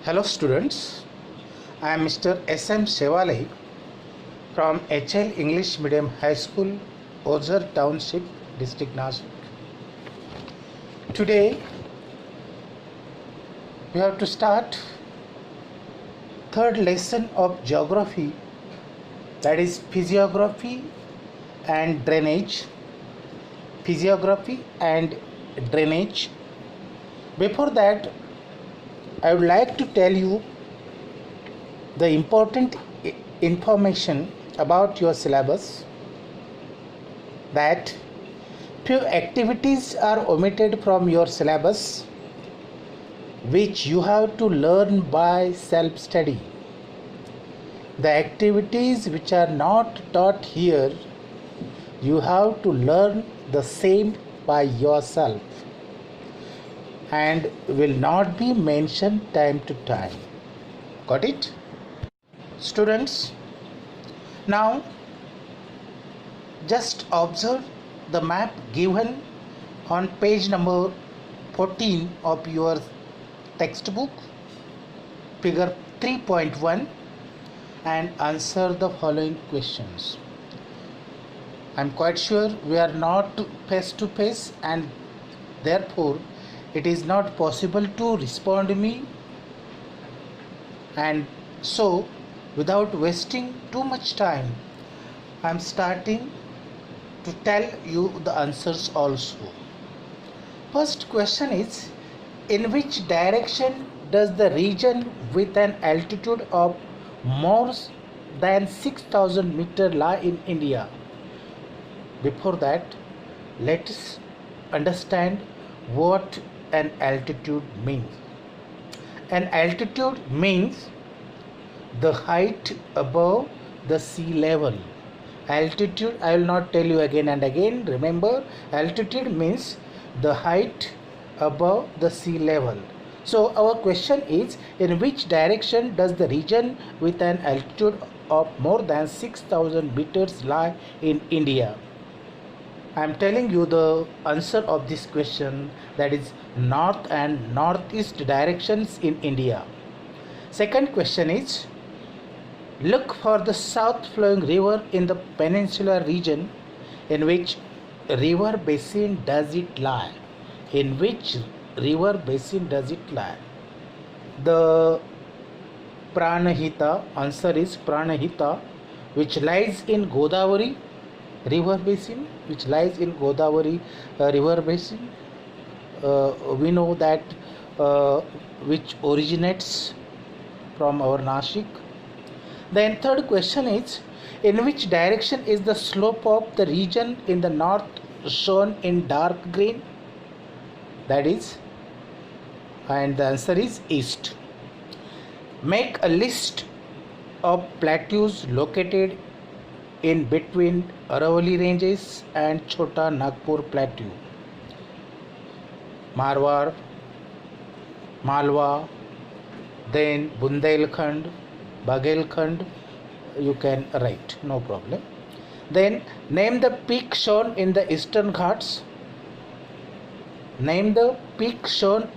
Hello students, I am Mr. S.M. Shevale from HL English Medium High School, Ozar Township, District Nashik. Today we have to start third lesson of geography, that is physiography and drainage. Physiography and drainage. Before that, I would like to tell you the important information about your syllabus, that few activities are omitted from your syllabus which you have to learn by self-study. The activities which are not taught here, you have to learn the same by yourself and will not be mentioned time to time. Got it? Students, now just observe the map given on page number 14 of your textbook, figure 3.1, and answer the following questions. I am quite sure we are not face to face, and therefore it is not possible to respond to me, and so without wasting too much time, I am starting to tell you the answers also. First question is, in which direction does the region with an altitude of more than 6,000 meters lie in India? Before that, let us understand what an altitude means. An altitude means the height above the sea level. Altitude, I will not tell you again and again. Remember, altitude means the height above the sea level. So our question is, in which direction does the region with an altitude of more than 6,000 meters lie in India? I am telling you the answer of this question, that is north and northeast directions in India. Second question is, look for the south flowing river in the peninsular region. In which river basin does it lie? In which river basin does it lie? The Pranahita, answer is Pranahita, which lies in Godavari river basin, which lies in Godavari river basin. We know that which originates from our Nashik. Then third question is, in which direction is the slope of the region in the north shown in dark green? That is, and the answer is east. Make a list of plateaus located in between Aravalli ranges and Chota Nagpur plateau. Marwar, Malwa, then Bundelkhand, Bagelkhand, you can write, no problem. Then name the peak shown in the Eastern Ghats. Name the peak shown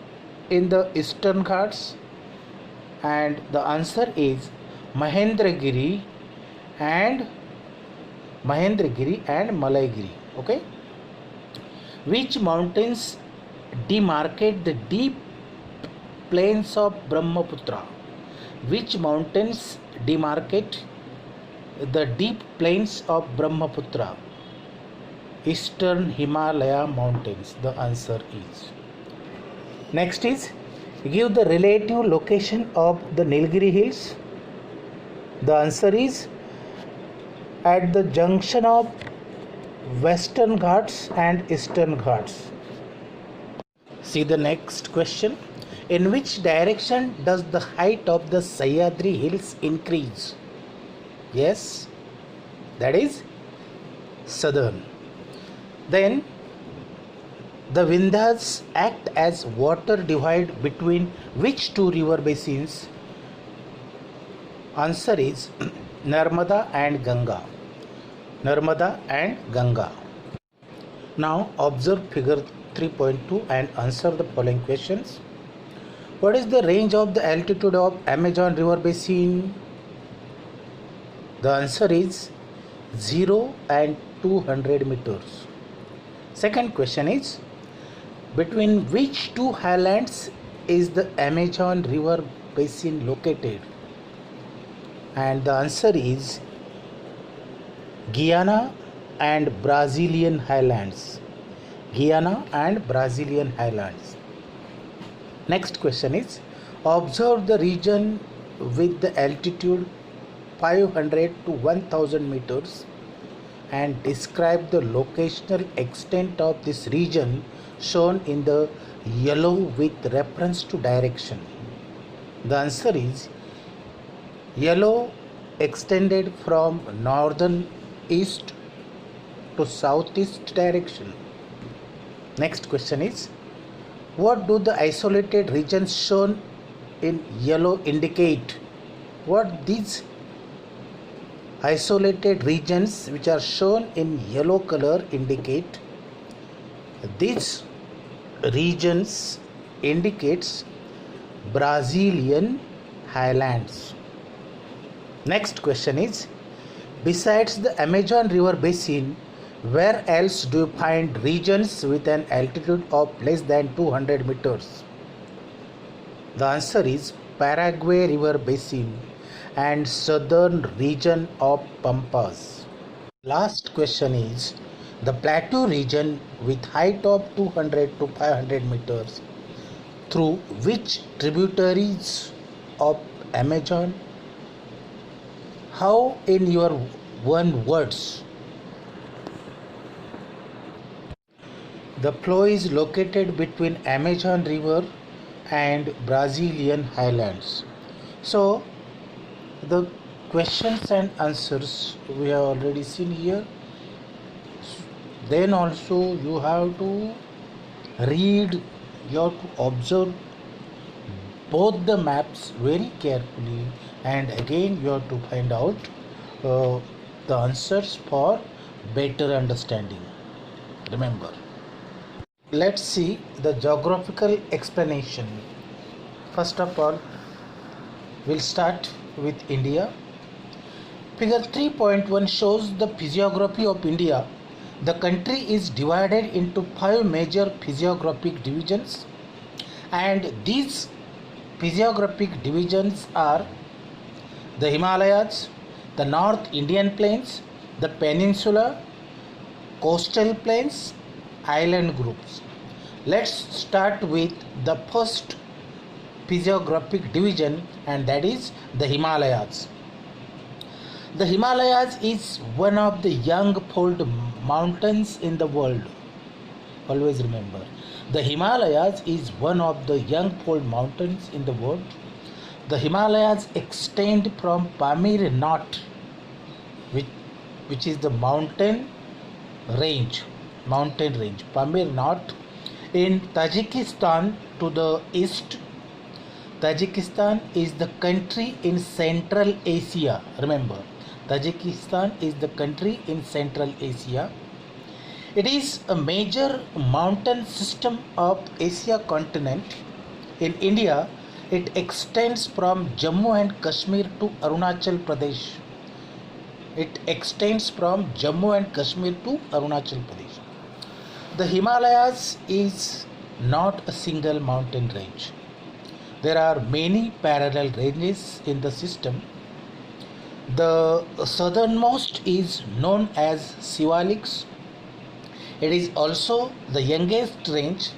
in the Eastern Ghats, and the answer is Mahendragiri and Malaigiri. Okay. Which mountains demarcate the deep plains of Brahmaputra? Which mountains demarcate the deep plains of Brahmaputra? Eastern Himalaya mountains, the answer is. Next is, give the relative location of the Nilgiri hills. The answer is at the junction of Western Ghats and Eastern Ghats. See the next question. In which direction does the height of the Sahyadri hills increase? Yes, that is southern. Then the Vindhyas act as water divide between which two river basins? Answer is Narmada and Ganga. Narmada and Ganga. Now observe figure 3.2 and answer the following questions. What is the range of the altitude of Amazon river basin? The answer is 0 and 200 meters. Second question is, between which two highlands is the Amazon river basin located? And the answer is Guyana and Brazilian highlands. Guyana and Brazilian highlands. Next question is, observe the region with the altitude 500 to 1000 meters and describe the locational extent of this region shown in the yellow with reference to direction. The answer is yellow extended from northern east to southeast direction. Next question is, what do the isolated regions shown in yellow indicate? What these isolated regions which are shown in yellow color indicate? These regions indicates Brazilian highlands. Next question is, besides the Amazon river basin, where else do you find regions with an altitude of less than 200 meters? The answer is Paraguay river basin and southern region of Pampas. Last question is, the plateau region with height of 200 to 500 meters through which tributaries of Amazon? How in your one words? The flow is located between Amazon river and Brazilian highlands. So the questions and answers we have already seen here. Then also you have to read, you have to observe both the maps very carefully, and again you have to find out the answers for better understanding. Remember. Let's see the geographical explanation. First of all, we'll start with India. Figure 3.1 shows the physiography of India. The country is divided into 5 major physiographic divisions, and these physiographic divisions are the Himalayas, the North Indian plains, the peninsula, coastal plains, island groups. Let's start with the first physiographic division, and that is the Himalayas. The Himalayas is one of the young-fold mountains in the world. Always remember, the Himalayas is one of the young-fold mountains in the world. The Himalayas extend from Pamir Nath, which is the mountain range, Pamir Nath in Tajikistan to the east. Tajikistan is the country in Central Asia. Remember, Tajikistan is the country in Central Asia. It is a major mountain system of Asia continent. In India, it extends from Jammu and Kashmir to Arunachal Pradesh. The Himalayas is not a single mountain range. There are many parallel ranges in the system. The southernmost is known as Siwalik. It is also the youngest range.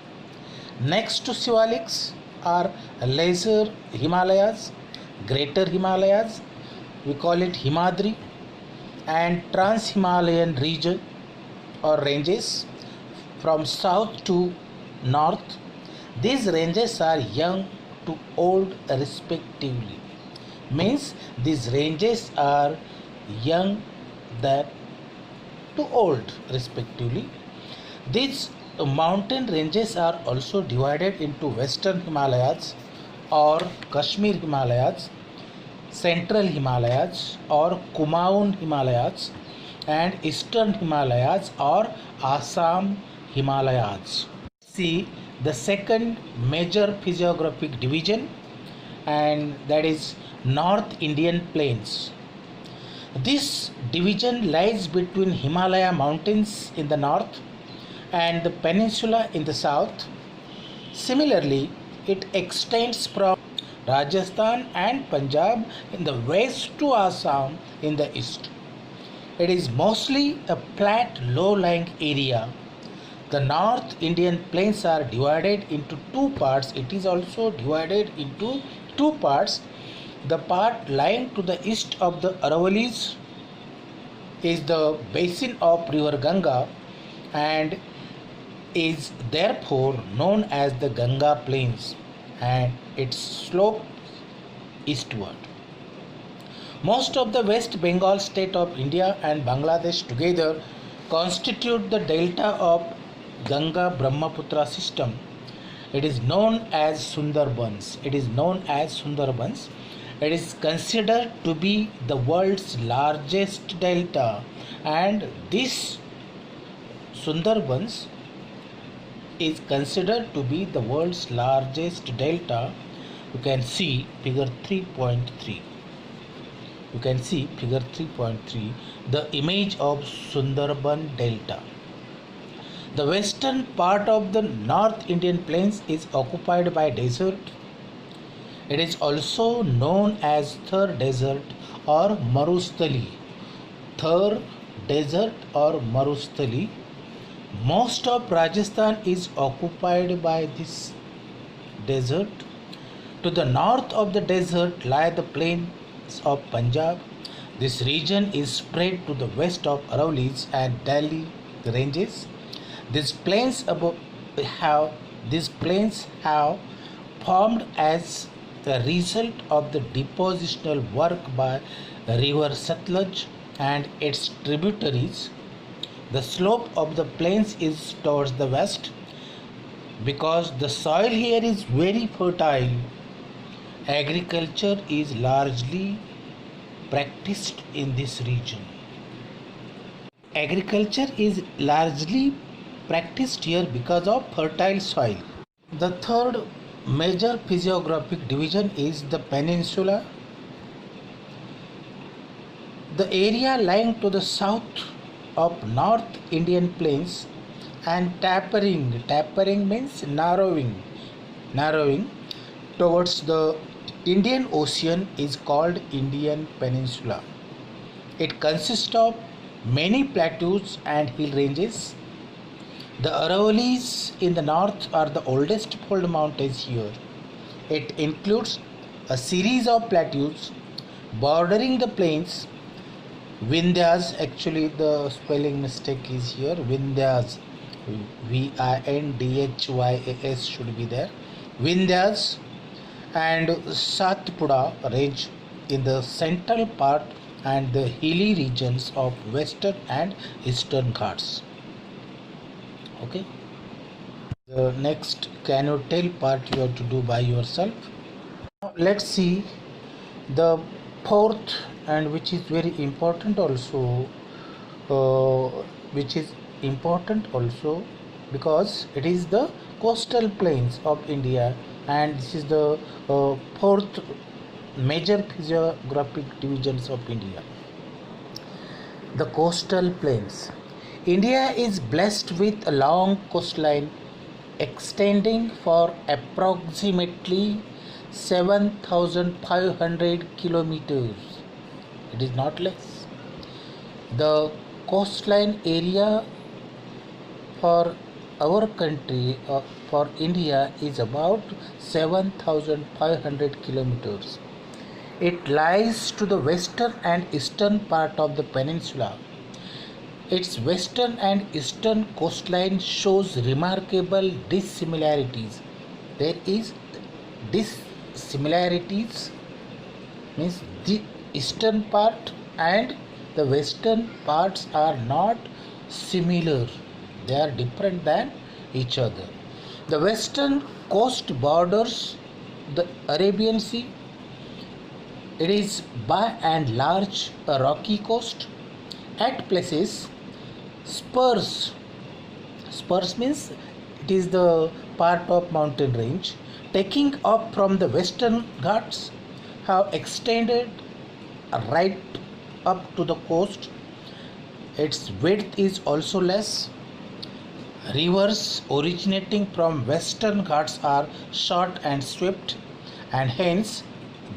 Next to Siwalik are Lesser Himalayas, Greater Himalayas, we call it Himadri, and Trans-Himalayan region or ranges from south to north. These ranges are young to old respectively. Means these ranges are young than to old respectively. These mountain ranges are also divided into Western Himalayas or Kashmir Himalayas, Central Himalayas or Kumaon Himalayas, and Eastern Himalayas or Assam Himalayas. See the second major physiographic division, and that is North Indian Plains. This division lies between Himalaya mountains in the north and the peninsula in the south. Similarly, it extends from Rajasthan and Punjab in the west to Assam in the east. It is mostly a flat, low-lying area. The North Indian plains are divided into two parts. It is also divided into two parts. The part lying to the east of the Aravallis is the basin of river Ganga and is therefore known as the Ganga Plains, and its slope eastward. Most of the West Bengal state of India and Bangladesh together constitute the delta of Ganga Brahmaputra system. It is known as Sundarbans. It is considered to be the world's largest delta, and this Sundarbans is considered to be the world's largest delta. You can see figure 3.3. The image of Sundarban Delta. The western part of the North Indian Plains is occupied by desert. It is also known as Thar Desert or Marustali. Most of Rajasthan is occupied by this desert. To the north of the desert lie the plains of Punjab. This region is spread to the west of Aravallis and Delhi ranges. These plains have formed as the result of the depositional work by river Satluj and its tributaries. The slope of the plains is towards the west. Because the soil here is very fertile, agriculture is largely practiced in this region. Agriculture is largely practiced here because of fertile soil. The third major physiographic division is the peninsula. The area lying to the south of North Indian Plains and tapering means narrowing towards the Indian Ocean is called Indian Peninsula. It consists of many plateaus and hill ranges. The Aravallis in the north are the oldest fold mountains here. It includes a series of plateaus bordering the plains. Vindhyas, actually the spelling mistake is here, Vindhyas, Vindhyas should be there. Vindhyas and Satpura range in the central part and the hilly regions of western and eastern Ghats. Okay. The next can you tell part you have to do by yourself. Now let's see the fourth, and which is very important also, because it is the coastal plains of India, and this is the fourth major physiographic divisions of India. The coastal plains. India is blessed with a long coastline extending for approximately 7,500 kilometers. It is not less. The coastline area for our country, for India, is about 7,500 kilometers. It lies to the western and eastern part of the peninsula. Its western and eastern coastline shows remarkable dissimilarities. There is dissimilarities, means the eastern part and the western parts are not similar. They are different than each other. The western coast borders the Arabian Sea. It is by and large a rocky coast. At places, spurs means it is the part of mountain range taking up from the Western Ghats have extended right up to the coast. Its width is also less. Rivers originating from Western Ghats are short and swift, and hence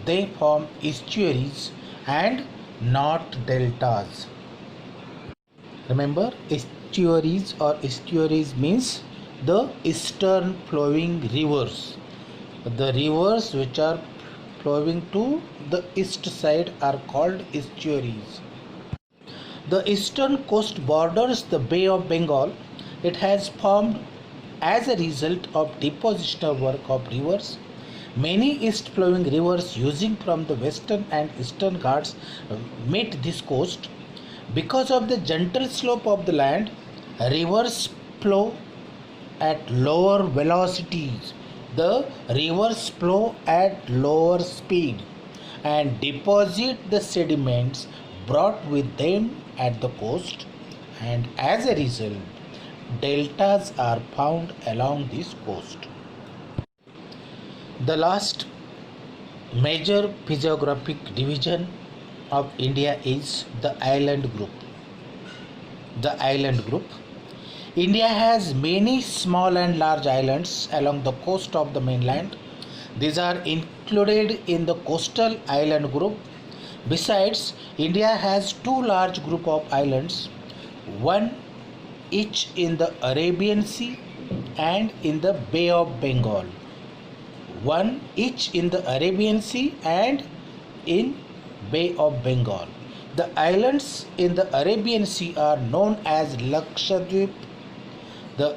they form estuaries and not deltas. Remember, estuaries means the eastern flowing rivers. The rivers which are flowing to the east side are called estuaries. The eastern coast borders the Bay of Bengal. It has formed as a result of depositional work of rivers. Many east flowing rivers using from the western and eastern Ghats meet this coast. Because of the gentle slope of the land, rivers flow at lower velocities. The rivers flow at lower speed and deposit the sediments brought with them at the coast, and as a result, deltas are found along this coast. The last major physiographic division of India is the island group. The island group. India has many small and large islands along the coast of the mainland. These are included in the coastal island group. Besides, India has two large group of islands, one each in the Arabian Sea and in the Bay of Bengal. One each in the Arabian Sea and in Bay of Bengal. The islands in the Arabian Sea are known as Lakshadweep. The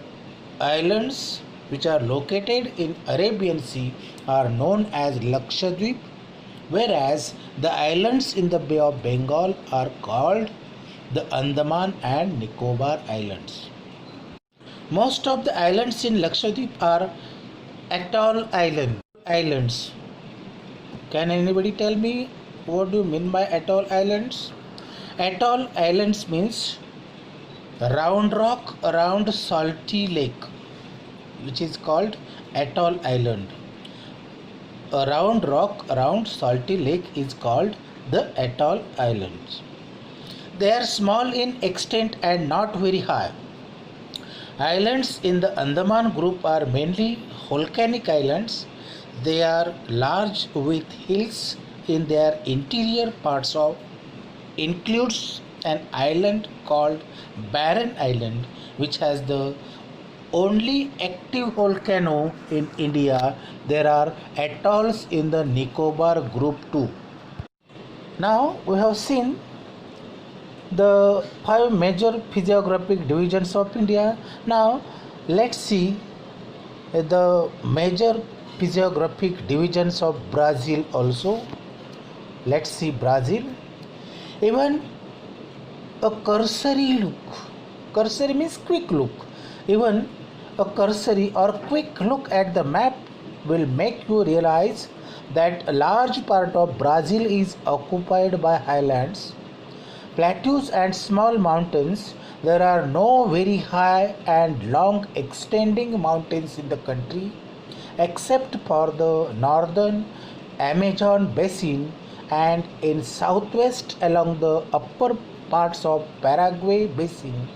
islands which are located in Arabian Sea are known as Lakshadweep, whereas the islands in the Bay of Bengal are called the Andaman and Nicobar Islands. Most of the islands in Lakshadweep are atoll islands. Can anybody tell me what do you mean by atoll islands? Atoll islands means round rock around salty lake, which is called atoll island. A round rock around salty lake is called the atoll islands. They are small in extent and not very high. Islands in the Andaman group are mainly volcanic islands. They are large with hills in their interior parts of includes an island called Barren Island, which has the only active volcano in India. There are atolls in the Nicobar group too. Now we have seen the 5 major physiographic divisions of India. Now let's see the major physiographic divisions of Brazil also. Let's see Brazil. Even a cursory look, cursory means quick look, even a cursory or quick look at the map will make you realize that a large part of Brazil is occupied by highlands, plateaus and small mountains. There are no very high and long extending mountains in the country except for the northern Amazon basin, and in southwest along the upper parts of Paraguay basin.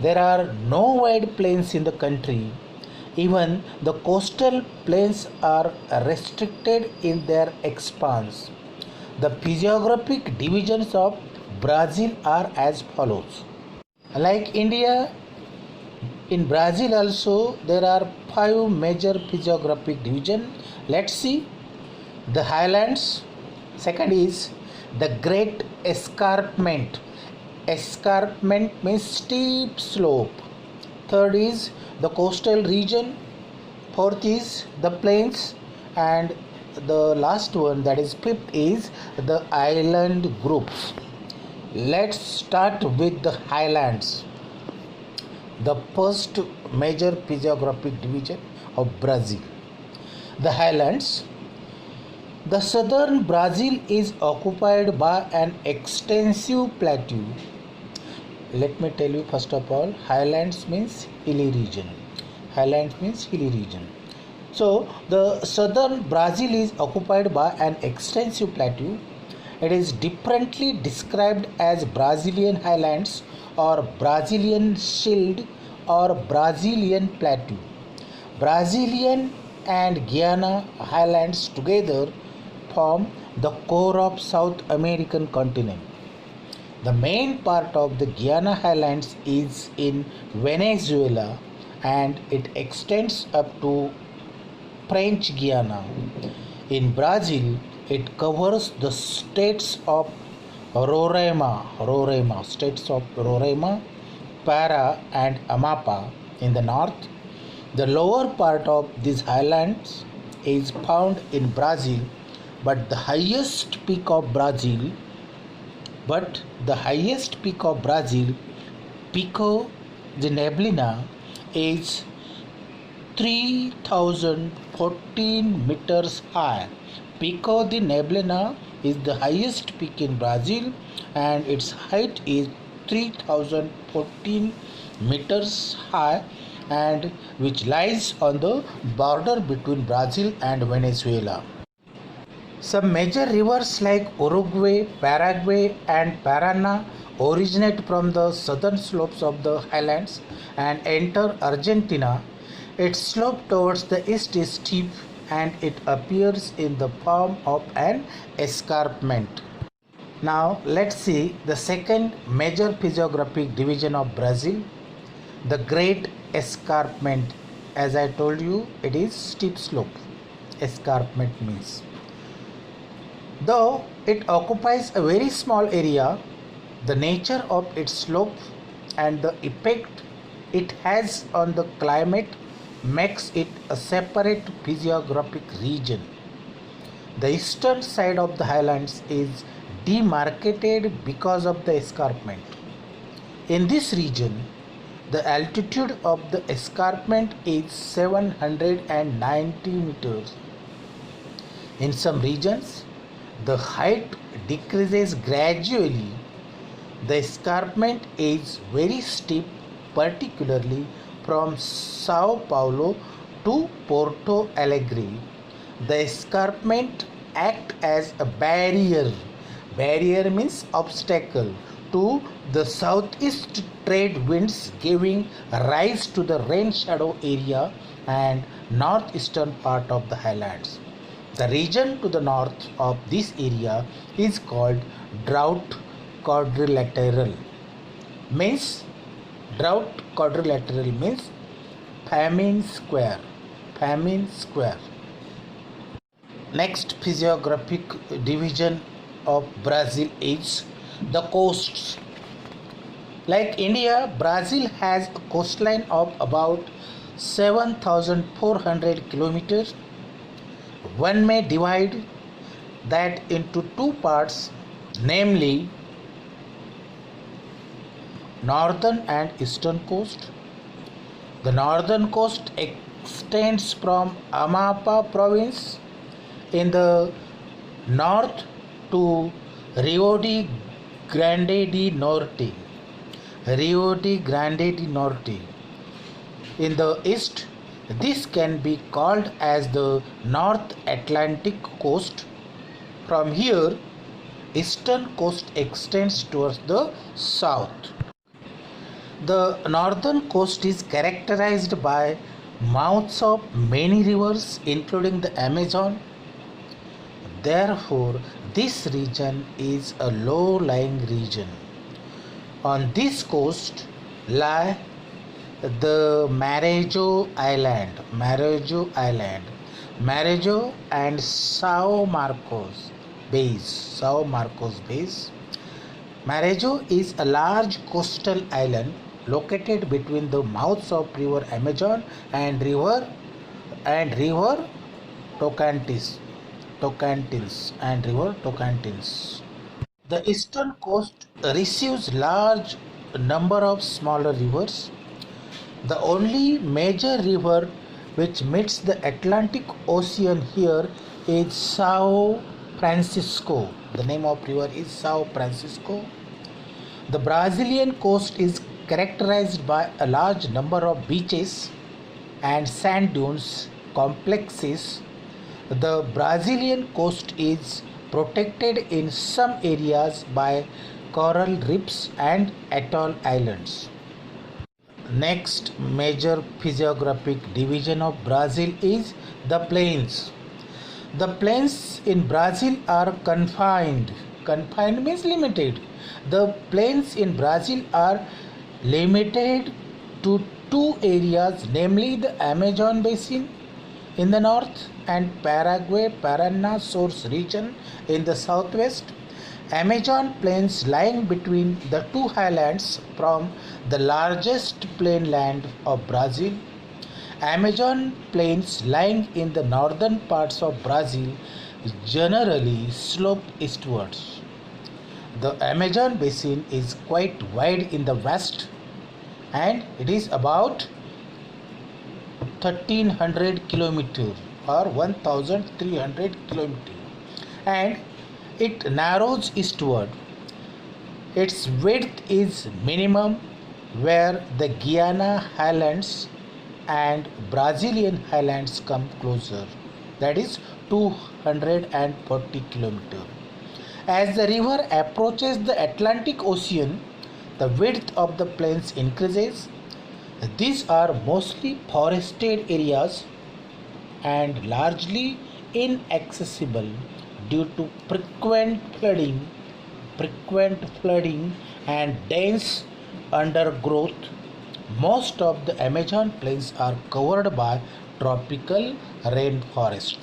There are no wide plains in the country. Even the coastal plains are restricted in their expanse. The physiographic divisions of Brazil are as follows. Like India, in Brazil also there are 5 major physiographic divisions. Let's see. The highlands. Second is the Great Escarpment. Escarpment means steep slope. Third is the coastal region. Fourth is the plains. And the last one, that is fifth, is the island groups. Let's start with the highlands. The first major physiographic division of Brazil. The highlands. The southern Brazil is occupied by an extensive plateau. Let me tell you first of all, highlands means hilly region. Highlands means hilly region. So the southern Brazil is occupied by an extensive plateau. It is differently described as Brazilian highlands or Brazilian shield or Brazilian plateau. Brazilian and Guiana highlands together form the core of South American continent. The main part of the Guiana highlands is in Venezuela and it extends up to French Guiana. In Brazil, it covers the states of Roraima, Para, and Amapa in the north. The lower part of these highlands is found in Brazil, but the highest peak of Brazil, Pico de Neblina, is 3014 meters high. Pico de Neblina is the highest peak in Brazil and its height is 3014 meters high and which lies on the border between Brazil and Venezuela. Some major rivers like Uruguay, Paraguay, and Paraná originate from the southern slopes of the highlands and enter Argentina. Its slope towards the east is steep and it appears in the form of an escarpment. Now let's see the second major physiographic division of Brazil, the Great Escarpment. As I told you, it is steep slope. Escarpment means. Though it occupies a very small area, the nature of its slope and the effect it has on the climate makes it a separate physiographic region. The eastern side of the highlands is demarcated because of the escarpment. In this region, the altitude of the escarpment is 790 meters. In some regions, the height decreases gradually. The escarpment is very steep, particularly from Sao Paulo to Porto Alegre. The escarpment acts as a barrier. Barrier means obstacle to the southeast trade winds, giving rise to the rain shadow area and northeastern part of the highlands. The region to the north of this area is called drought quadrilateral. Means famine square. Next physiographic division of Brazil is the coasts. Like India, Brazil has a coastline of about 7,400 kilometers. One may divide that into two parts, namely northern and eastern coast. The northern coast extends from Amapa province in the north to Rio de Grande do Norte. In the east, this can be called as the North Atlantic coast. From here, eastern coast extends towards the south. The northern coast is characterized by mouths of many rivers including the Amazon. Therefore, this region is a low-lying region. On this coast lie the Maranhão and São Marcos Bays. Maranhão is a large coastal island located between the mouths of river Amazon and river Tocantins. The eastern coast receives large number of smaller rivers. The only major river which meets the Atlantic Ocean here is São Francisco. The name of river is São Francisco. The Brazilian coast is characterized by a large number of beaches. and sand dunes complexes. The Brazilian coast is protected in some areas by coral reefs and atoll islands. Next major physiographic division of Brazil is the plains. The plains in Brazil are confined. Confined means limited. The plains in Brazil are limited to two areas, namely the Amazon basin in the north and Paraguay Paraná source region in the southwest. Amazon plains lying between the two highlands from the largest plainland of Brazil. Amazon plains lying in the northern parts of Brazil generally slope eastwards. The Amazon basin is quite wide in the west and it is about 1300 kilometers or 1300 kilometers, and it narrows eastward. Its width is minimum where the Guiana highlands and Brazilian highlands come closer, that is 240 kilometers. As the river approaches the Atlantic Ocean, the width of the plains increases. These are mostly forested areas and largely inaccessible due to frequent flooding and dense undergrowth. Most of the Amazon plains are covered by tropical rainforests.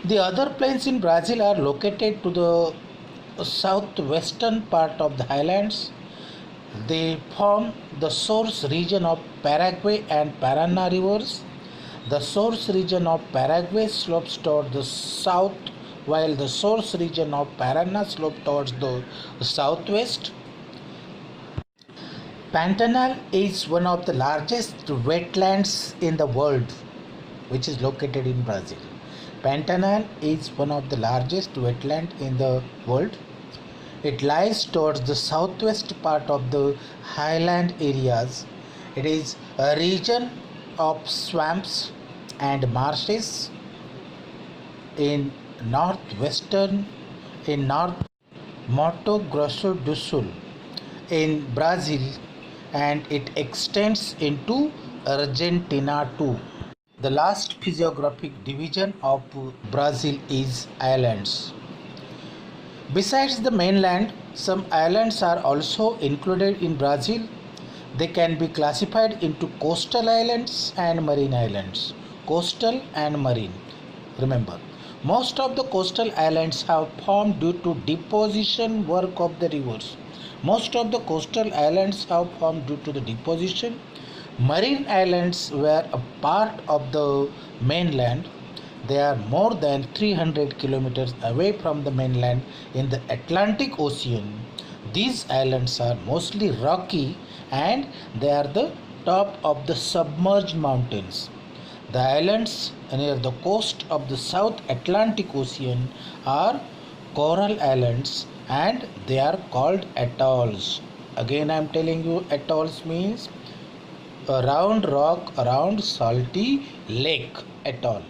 The other plains in Brazil are located to the southwestern part of the highlands. They form the source region of Paraguay and Paraná rivers. The source region of Paraguay slopes toward the south, while the source region of Paraná slopes towards the southwest. Pantanal is one of the largest wetlands in the world, which is located in Brazil. Pantanal is one of the largest wetlands in the world. It lies towards the southwest part of the highland areas. It is a region of swamps and marshes in North Mato Grosso do Sul in Brazil, and it extends into Argentina too. The last physiographic division of Brazil is islands. Besides the mainland, some islands are also included in Brazil. They can be classified into coastal islands and marine islands. Coastal and marine. Remember, most of the coastal islands have formed due to deposition work of the rivers. Most of the coastal islands have formed due to the deposition. Marine islands were a part of the mainland. They are more than 300 kilometers away from the mainland in the Atlantic Ocean. These islands are mostly rocky and they are the top of the submerged mountains. The islands near the coast of the South Atlantic Ocean are coral islands and they are called atolls. Again I am telling you, atolls means a round rock around salty lake, atoll.